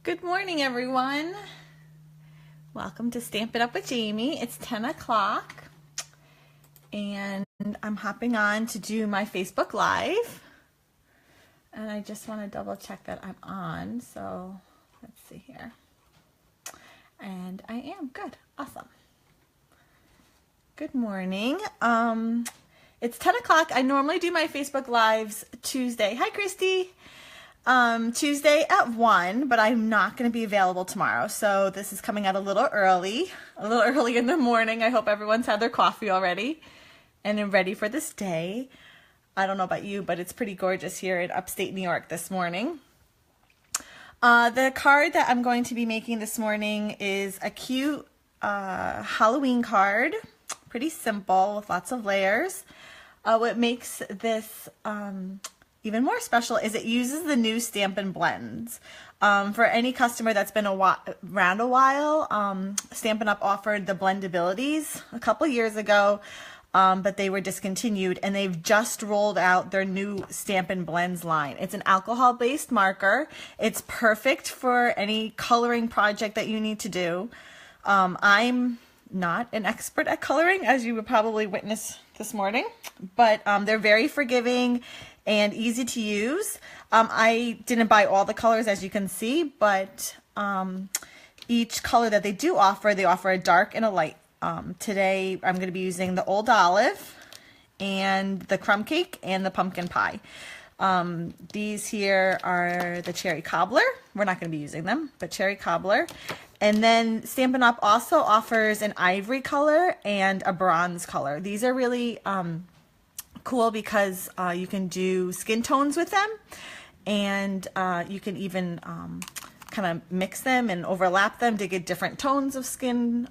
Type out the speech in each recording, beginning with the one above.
Good morning, everyone. Welcome to Stamp It Up with Jaimie. It's 10 o'clock and I'm hopping on to do my Facebook Live. And I just want to double check that I'm on. So let's see here. And I am good. Awesome. Good morning. It's 10 o'clock. I normally do my Facebook Lives Tuesday. Hi, Christy. Tuesday at 1, but I'm not going to be available tomorrow. So this is coming out a little early in the morning. I hope everyone's had their coffee already and are ready for this day. I don't know about you, but it's pretty gorgeous here in upstate New York this morning. The card that I'm going to be making this morning is a cute Halloween card. Pretty simple with lots of layers. What makes this even more special is it uses the new Stampin' blends. For any customer that's been around a while, Stampin' Up! Offered the blendabilities a couple years ago, but they were discontinued, and they've just rolled out their new Stampin' Blends line. It's an alcohol-based marker. It's perfect for any coloring project that you need to do. I'm not an expert at coloring, as you would probably witness this morning, but they're very forgiving and easy to use. I didn't buy all the colors, as you can see, but each color that they do offer, they offer a dark and a light. Today I'm going to be using the Old Olive and the Crumb Cake and the Pumpkin Pie. These here are the Cherry Cobbler. We're not going to be using them, but Cherry Cobbler. And then Stampin' Up! Also offers an ivory color and a bronze color. These are really cool because you can do skin tones with them, and you can even kind of mix them and overlap them to get different tones of skin.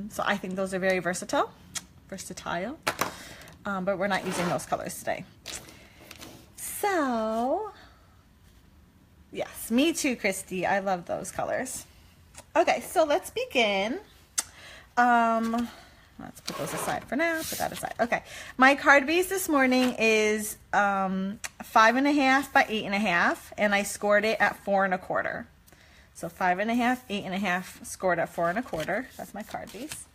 So I think those are very versatile, but we're not using those colors today. So yes, me too, Christy. I love those colors. Okay, so let's begin. Let's put those aside for now. Put that aside. Okay, my card base this morning is 5.5 by 8.5, and I scored it at 4 1/4. So 5.5, 8.5, scored at 4 1/4. That's my card base.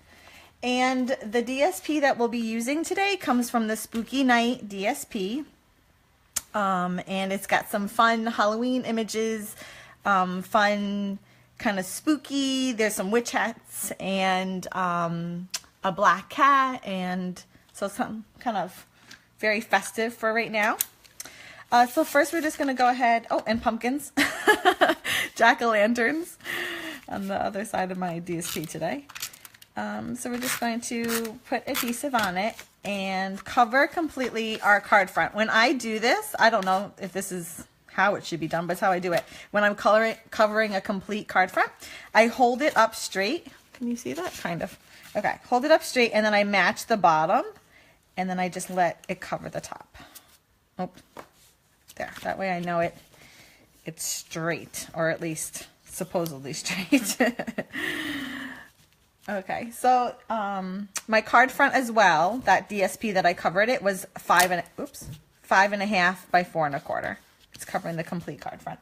And the DSP that we'll be using today comes from the Spooky Night DSP, and it's got some fun Halloween images, fun kind of spooky. There's some witch hats and a black cat, and so some kind of very festive for right now. So first we're just going to go ahead, and pumpkins, jack-o'-lanterns on the other side of my DSP today. So we're just going to put adhesive on it and cover completely our card front. When I do this, I don't know if this is how it should be done, but it's how I do it. When I'm covering a complete card front, I hold it up straight. Can you see that? Kind of. Okay, hold it up straight, and then I match the bottom, and then I just let it cover the top. Oh, there. That way I know it's straight, or at least supposedly straight. Okay, so my card front as well, that DSP that I covered, it was 5.5 by 4 1/4. It's covering the complete card front.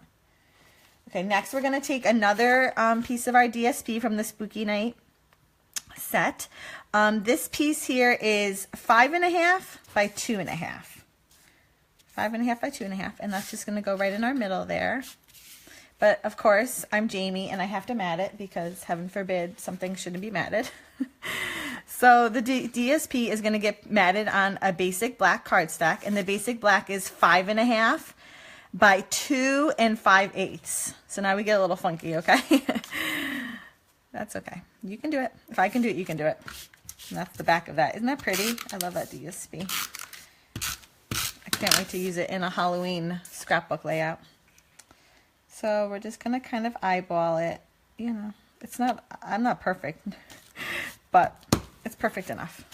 Okay, next we're going to take another piece of our DSP from the Spooky Night set. This piece here is 5.5 by 2.5. 5.5 by 2.5, and that's just going to go right in our middle there. But of course, I'm Jaimie, and I have to mat it because heaven forbid something shouldn't be matted. So the DSP is going to get matted on a basic black card stack, and the basic black is 5.5 by 2 5/8. So now we get a little funky, okay? That's okay. You can do it. If I can do it, you can do it. And that's the back of that. Isn't that pretty? I love that DSP. I can't wait to use it in a Halloween scrapbook layout. So we're just going to kind of eyeball it. You know, I'm not perfect, but it's perfect enough.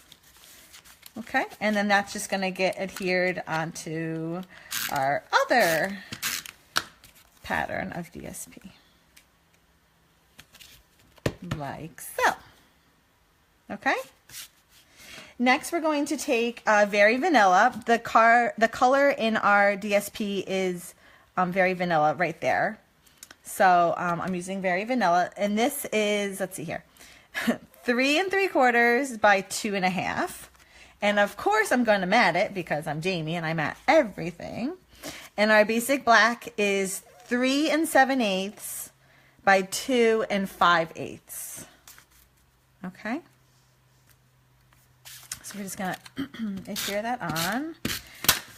Okay, and then that's just going to get adhered onto our other pattern of DSP. Like so. Okay. Next, we're going to take Very Vanilla. The color in our DSP is very vanilla right there. So I'm using Very Vanilla, and this is, let's see here, 3 3/4 by 2.5. And of course I'm going to mat it because I'm Jaimie and I mat everything. And our basic black is 3 7/8 by 2 5/8. Okay. So we're just going to adhere that on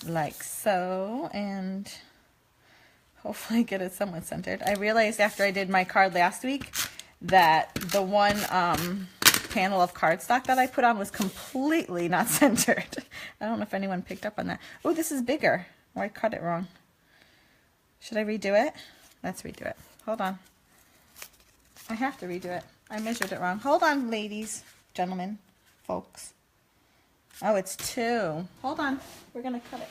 like so, and hopefully get it somewhat centered. I realized after I did my card last week that the one panel of cardstock that I put on was completely not centered. I don't know if anyone picked up on that. Oh, this is bigger. Oh, I cut it wrong. Should I redo it? Let's redo it. Hold on. I have to redo it. I measured it wrong. Hold on, ladies, gentlemen, folks. Oh, it's 2. Hold on. We're going to cut it.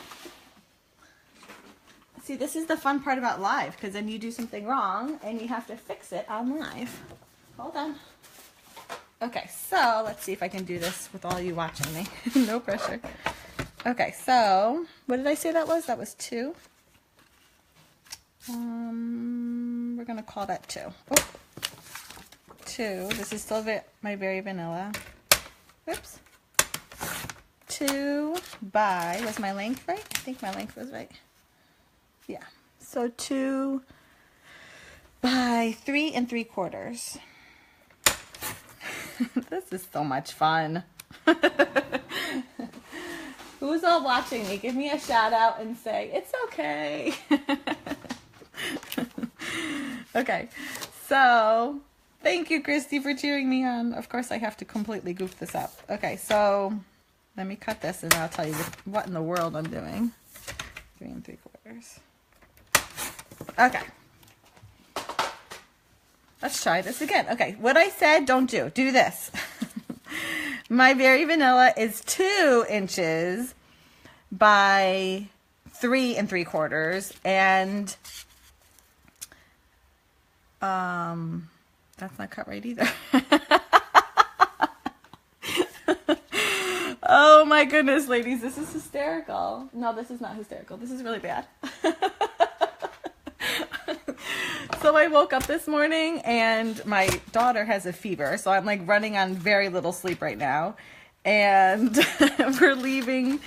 See, this is the fun part about live, because then you do something wrong and you have to fix it on live. Hold on. Okay, so let's see if I can do this with all you watching me. No pressure. Okay, so what did I say that was? That was 2. We're going to call that 2. Oh, 2. This is still my Very Vanilla. Whoops. 2 by, was my length right? I think my length was right. Yeah, so 2 by 3 3/4. This is so much fun. Who's all watching me? Give me a shout out and say, it's okay. Okay, so thank you, Christy, for cheering me on. Of course, I have to completely goof this up. Okay, so let me cut this and I'll tell you what in the world I'm doing. 3 3/4. Okay. Let's try this again. Okay, what I said, don't do. Do this. My Very Vanilla is 2 inches by 3 3/4, and that's not cut right either. Oh my goodness, ladies, this is hysterical. No, this is not hysterical. This is really bad. So I woke up this morning and my daughter has a fever, so I'm like running on very little sleep right now, and we're leaving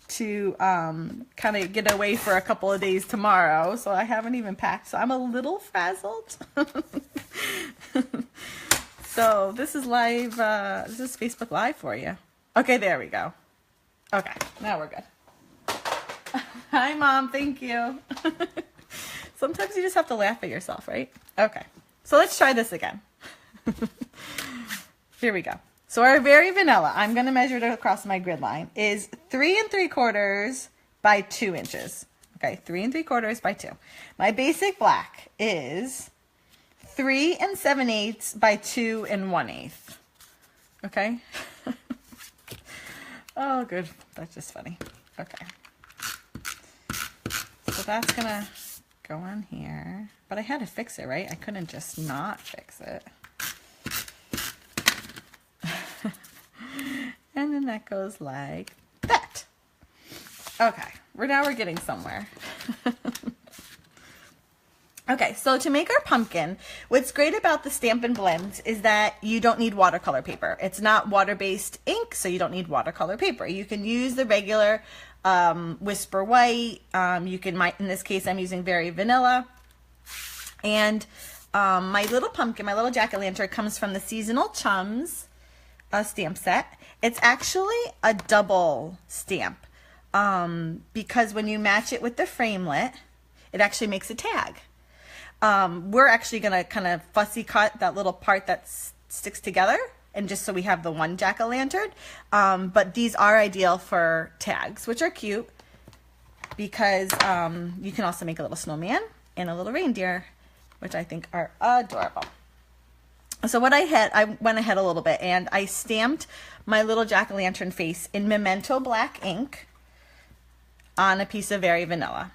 to kind of get away for a couple of days tomorrow, so I haven't even packed, so I'm a little frazzled. So this is live, this is Facebook Live for you. Okay, there we go. Okay, now we're good. Hi, Mom, thank you. Sometimes you just have to laugh at yourself, right? Okay, so let's try this again. Here we go. So our Very Vanilla, I'm going to measure it across my grid line, is 3 3/4 by 2 inches. Okay, 3 3/4 by 2. My basic black is 3 7/8 by 2 1/8. Okay. Oh, good. That's just funny. Okay. So that's going to go on here. But I had to fix it, right? I couldn't just not fix it. And then that goes like that. Okay. Now we're getting somewhere. Okay, so to make our pumpkin, what's great about the Stampin' blends is that you don't need watercolor paper. It's not water-based ink, so you don't need watercolor paper. You can use the regular Whisper White. You can, in this case, I'm using Very Vanilla. And my little pumpkin, my little jack-o'-lantern comes from the Seasonal Chums stamp set. It's actually a double stamp because when you match it with the framelit, it actually makes a tag. We're actually going to kind of fussy cut that little part that sticks together, and just so we have the one jack-o'-lantern. But these are ideal for tags, which are cute because you can also make a little snowman and a little reindeer, which I think are adorable. So what I went ahead a little bit and I stamped my little jack-o'-lantern face in Memento black ink on a piece of Very Vanilla.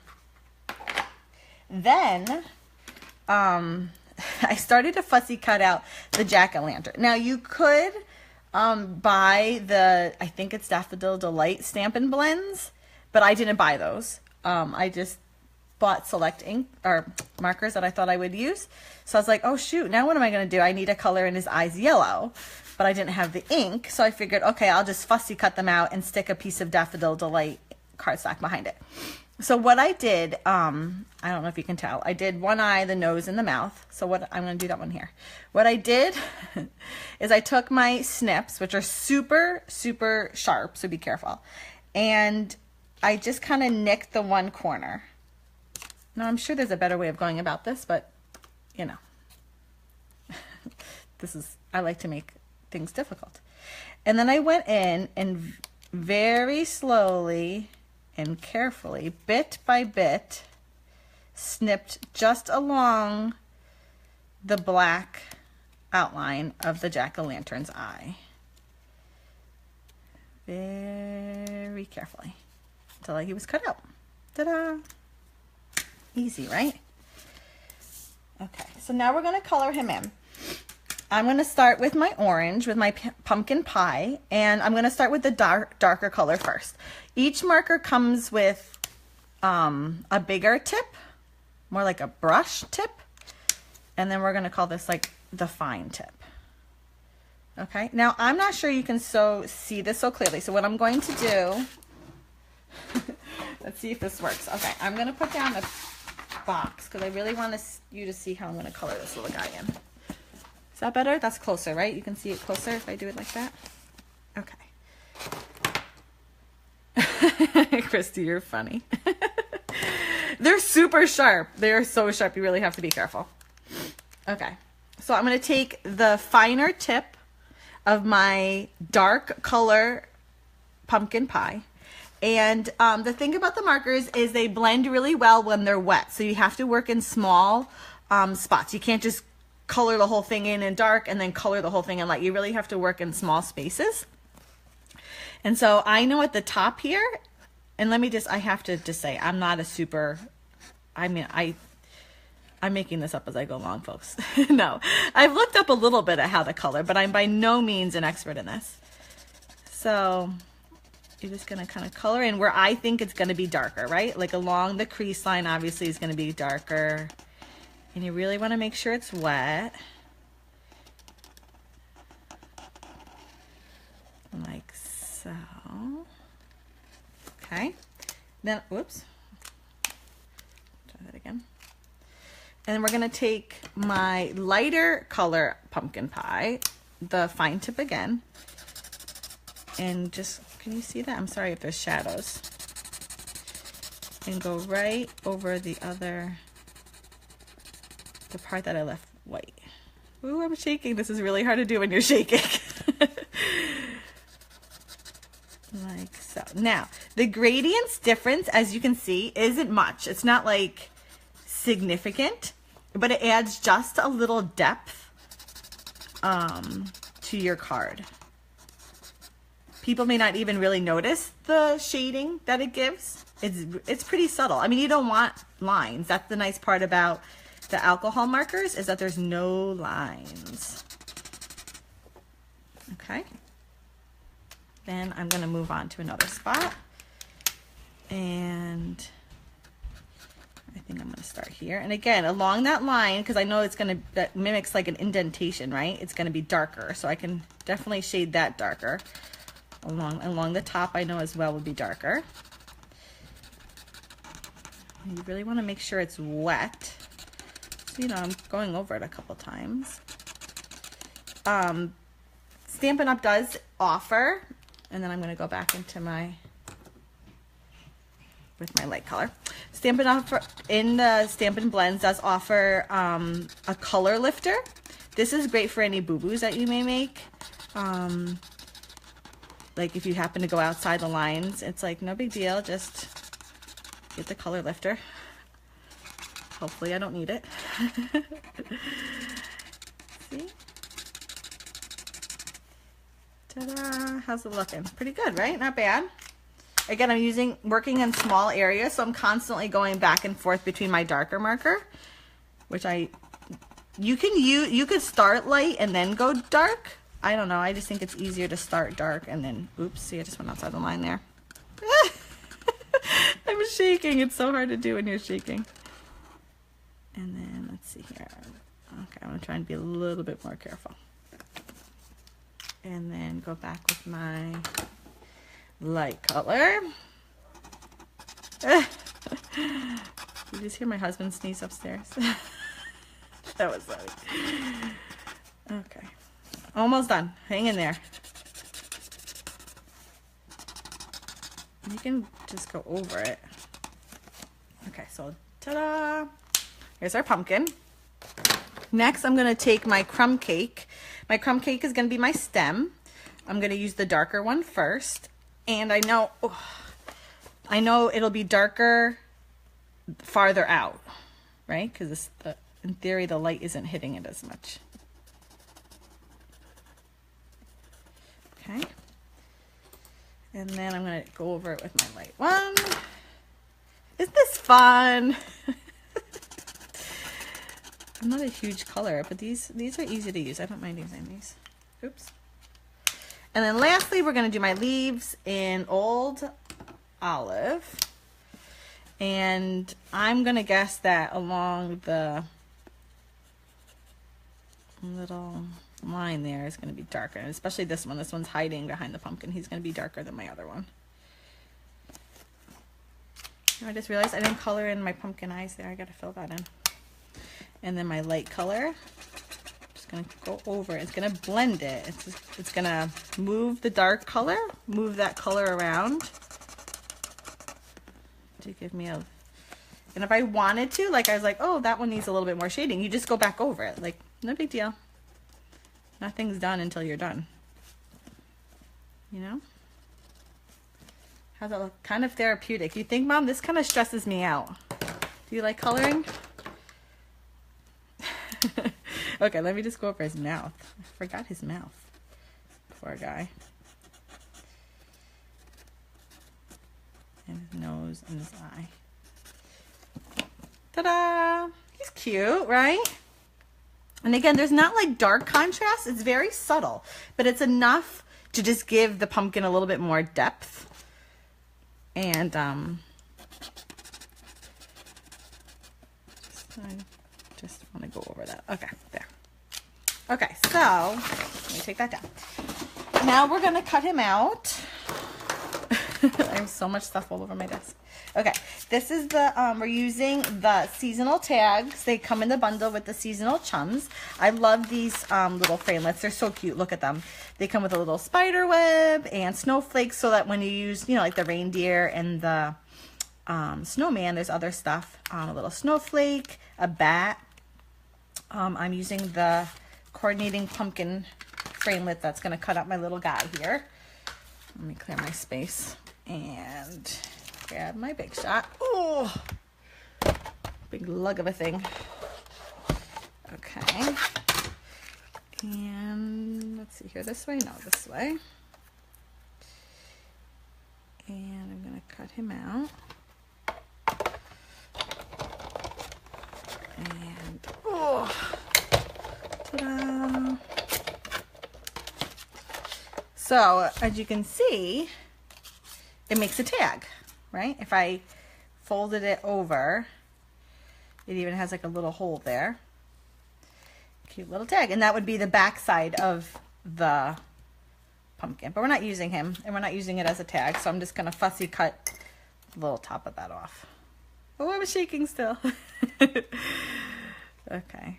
Then I started to fussy cut out the jack-o'-lantern. Now you could buy the, I think it's Daffodil Delight Stampin' blends, but I didn't buy those. I just bought select ink or markers that I thought I would use. So I was like, oh shoot, now what am I going to do? I need to color in his eyes yellow, but I didn't have the ink. So I figured, okay, I'll just fussy cut them out and stick a piece of Daffodil Delight cardstock behind it. So what I did, I don't know if you can tell, I did one eye, the nose, and the mouth. So what I'm going to do that one here. What I did is I took my snips, which are super, super sharp, so be careful. And I just kind of nicked the one corner. Now I'm sure there's a better way of going about this, but you know, I like to make things difficult. And then I went in and very slowly and carefully, bit by bit, snipped just along the black outline of the jack-o'-lantern's eye. Very carefully until he was cut out. Ta-da! Easy, right? Okay, so now we're going to color him in. I'm going to start with my orange, with my pumpkin pie, and I'm going to start with the darker color first. Each marker comes with a bigger tip, more like a brush tip, and then we're going to call this like the fine tip. Okay, now I'm not sure you can see this so clearly, so what I'm going to do, let's see if this works. Okay, I'm going to put down a box because I really want you to see how I'm going to color this little guy in. Is that better? That's closer, right? You can see it closer if I do it like that. Okay. Christy, you're funny. They're super sharp. They're so sharp. You really have to be careful. Okay. So I'm going to take the finer tip of my dark color pumpkin pie. And the thing about the markers is they blend really well when they're wet. So you have to work in small spots. You can't just color the whole thing in dark and then color the whole thing in light. You really have to work in small spaces. And so I know at the top here, and let me just, I have to just say, I'm not a super, I mean, I'm making this up as I go along, folks. No, I've looked up a little bit at how to color, but I'm by no means an expert in this. So you're just going to kind of color in where I think it's going to be darker, right? Like along the crease line, obviously, is going to be darker. And you really want to make sure it's wet. Like so. Okay. Then, whoops. Try that again. And then we're going to take my lighter color pumpkin pie, the fine tip again, and just, can you see that? I'm sorry if there's shadows. And go right over the part that I left white. Ooh, I'm shaking. This is really hard to do when you're shaking. Like so. Now, the gradients difference, as you can see, isn't much. It's not like significant, but it adds just a little depth to your card. People may not even really notice the shading that it gives. It's pretty subtle. I mean, you don't want lines. That's the nice part about the alcohol markers, is that there's no lines. Okay. Then I'm going to move on to another spot. And I think I'm going to start here. And again, along that line, because I know it's going to, that mimics like an indentation, right? It's going to be darker. So I can definitely shade that darker. Along the top, I know as well would be darker. And you really want to make sure it's wet. So, you know, I'm going over it a couple times. Stampin' Up! Does offer, and then I'm going to go back into with my light color. Stampin' Up! In the Stampin' Blends does offer a color lifter. This is great for any boo-boos that you may make. Like if you happen to go outside the lines, it's like no big deal, just get the color lifter. Hopefully I don't need it. See? Ta-da! How's it looking? Pretty good, right? Not bad. Again, I'm working in small areas, so I'm constantly going back and forth between my darker marker, which you could start light and then go dark. I don't know. I just think it's easier to start dark and then, oops, see, I just went outside the line there. I'm shaking. It's so hard to do when you're shaking. And then let's see here. Okay, I'm gonna try and be a little bit more careful. And then go back with my light color. You just hear my husband sneeze upstairs. That was funny. Okay, almost done. Hang in there. You can just go over it. Okay, so ta-da! Here's our pumpkin. Next, I'm gonna take my crumb cake. My crumb cake is gonna be my stem. I'm gonna use the darker one first. And I know it'll be darker farther out, right? Because in theory, the light isn't hitting it as much. Okay. And then I'm gonna go over it with my light one. Isn't this fun? I'm not a huge color, but these are easy to use. I don't mind using these. Oops. And then lastly, we're gonna do my leaves in Old Olive. And I'm gonna guess that along the little line there is gonna be darker, and especially this one. This one's hiding behind the pumpkin. He's gonna be darker than my other one. I just realized I didn't color in my pumpkin eyes there. I gotta fill that in. And then my light color, just gonna go over it. It's gonna blend it. It's gonna move the dark color, move that color around to give me a, and if I wanted to, like I was like, oh, that one needs a little bit more shading, you just go back over it. Like, no big deal. Nothing's done until you're done. You know? How's that look? Kind of therapeutic. You think, Mom, this kind of stresses me out. Do you like coloring? Okay, let me just go over his mouth. I forgot his mouth. Poor guy. And his nose and his eye. Ta-da! He's cute, right? And again, there's not like dark contrast. It's very subtle, but it's enough to just give the pumpkin a little bit more depth. And I just want to go over that. Okay, there. Okay, so let me take that down. Now we're gonna cut him out. I have so much stuff all over my desk. Okay, this is the, we're using the seasonal tags. They come in the bundle with the seasonal chums. I love these little framelits. They're so cute. Look at them. They come with a little spider web and snowflakes so that when you use, you know, like the reindeer and the snowman, there's other stuff. A little snowflake, a bat. I'm using the coordinating pumpkin framelit that's going to cut out my little guy here. Let me clear my space and grab my Big Shot. Oh, big lug of a thing. Okay. And let's see here, this way? No, this way. And I'm going to cut him out. And, oh, ta-da. So, as you can see, it makes a tag, right? If I folded it over, it even has like a little hole there. Cute little tag. And that would be the back side of the pumpkin. But we're not using him, and we're not using it as a tag, so I'm just going to fussy cut the little top of that off. Oh, I was shaking still. Okay.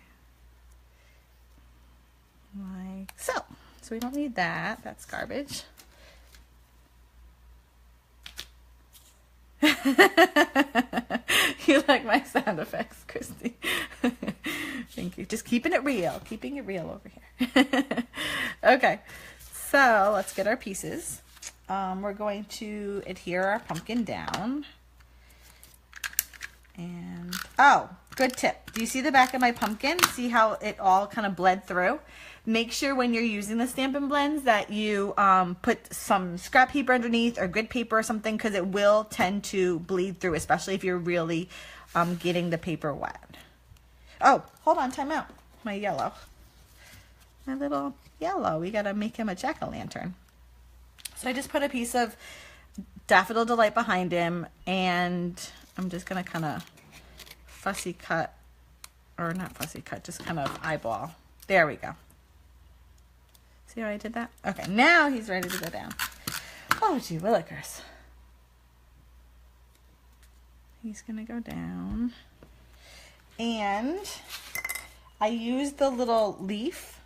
Like so. So we don't need that. That's garbage. You like my sound effects, Christy. Thank you. Just keeping it real. Keeping it real over here. Okay. So let's get our pieces. We're going to adhere our pumpkin down. And, oh, good tip. Do you see the back of my pumpkin? See how it all kind of bled through? Make sure when you're using the Stampin' blends that you put some scrap paper underneath or grid paper or something, because it will tend to bleed through, especially if you're really getting the paper wet. Oh, hold on, time out. My yellow. My little yellow. We got to make him a jack-o'-lantern. So I just put a piece of Daffodil Delight behind him, and I'm just going to kind of fussy cut, or not fussy cut, just kind of eyeball. There we go. See how I did that? Okay, now he's ready to go down. Oh, gee willikers. He's going to go down. And I used the little leaf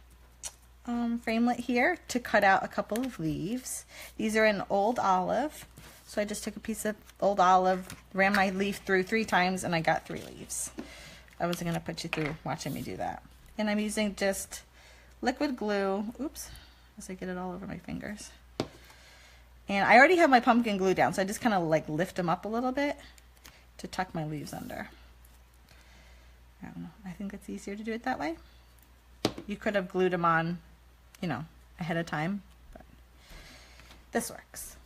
framelit here to cut out a couple of leaves. These are in old olive. So I just took a piece of old olive, ran my leaf through 3 times, and I got 3 leaves. I wasn't going to put you through watching me do that. And I'm using just liquid glue. Oops, as I get it all over my fingers. And I already have my pumpkin glue down, so I just kind of like lift them up a little bit to tuck my leaves under. I don't know. I think it's easier to do it that way. You could have glued them on, you know, ahead of time, but this works.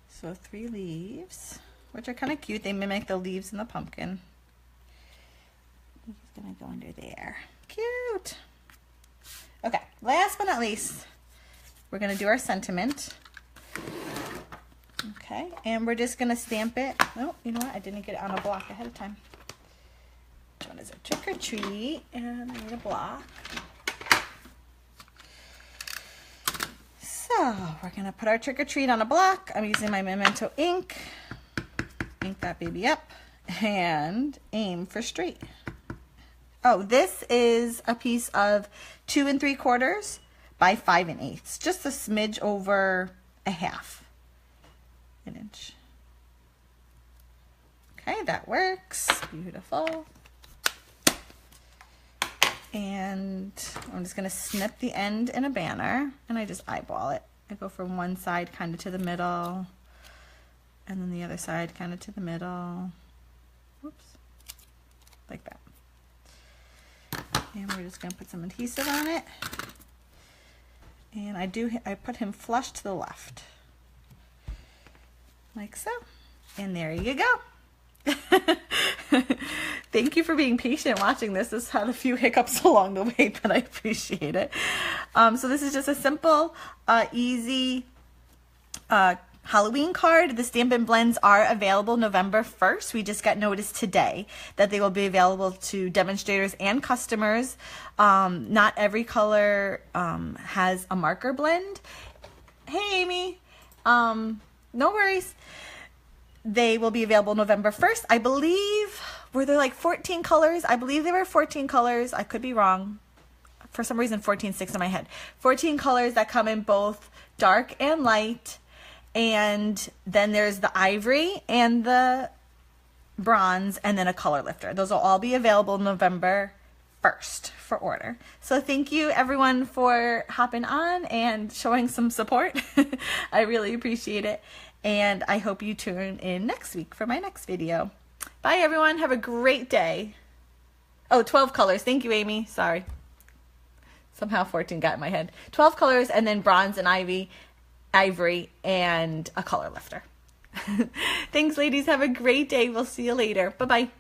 So 3 leaves, which are kind of cute. They mimic the leaves in the pumpkin. He's gonna go under there. Cute. Okay, last but not least, we're gonna do our sentiment. Okay, and we're just gonna stamp it. Oh, you know what? I didn't get it on a block ahead of time. Which one is it? Trick or treat, and I need a block. So we're gonna put our trick or treat on a block. I'm using my Memento ink. Ink that baby up and aim for straight. Oh, this is a piece of 2 3/4 by 5 1/8, just a smidge over a half an inch. Okay, that works. Beautiful. And I'm just gonna snip the end in a banner, and I just eyeball it. I go from one side kind of to the middle, and then the other side kind of to the middle. Whoops, like that. And we're just gonna put some adhesive on it. And I put him flush to the left, like so. And there you go. Thank you for being patient watching this. This had a few hiccups along the way, but I appreciate it. So this is just a simple, easy Halloween card. The Stampin' blends are available November 1st. We just got notice today that they will be available to demonstrators and customers. Not every color has a marker blend. Hey, Amy. No worries. They will be available November 1st. I believe, were there like 14 colors? I believe there were 14 colors. I could be wrong. For some reason, 14 sticks in my head. 14 colors that come in both dark and light. And then there's the ivory and the bronze, and then a color lifter. Those will all be available November 1st for order. So thank you everyone for hopping on and showing some support. I really appreciate it. And I hope you tune in next week for my next video. Bye everyone. Have a great day. Oh, 12 colors. Thank you, Amy. Sorry. Somehow 14 got in my head. 12 colors, and then bronze and ivory, and a color lifter. Thanks, ladies. Have a great day. We'll see you later. Bye-bye.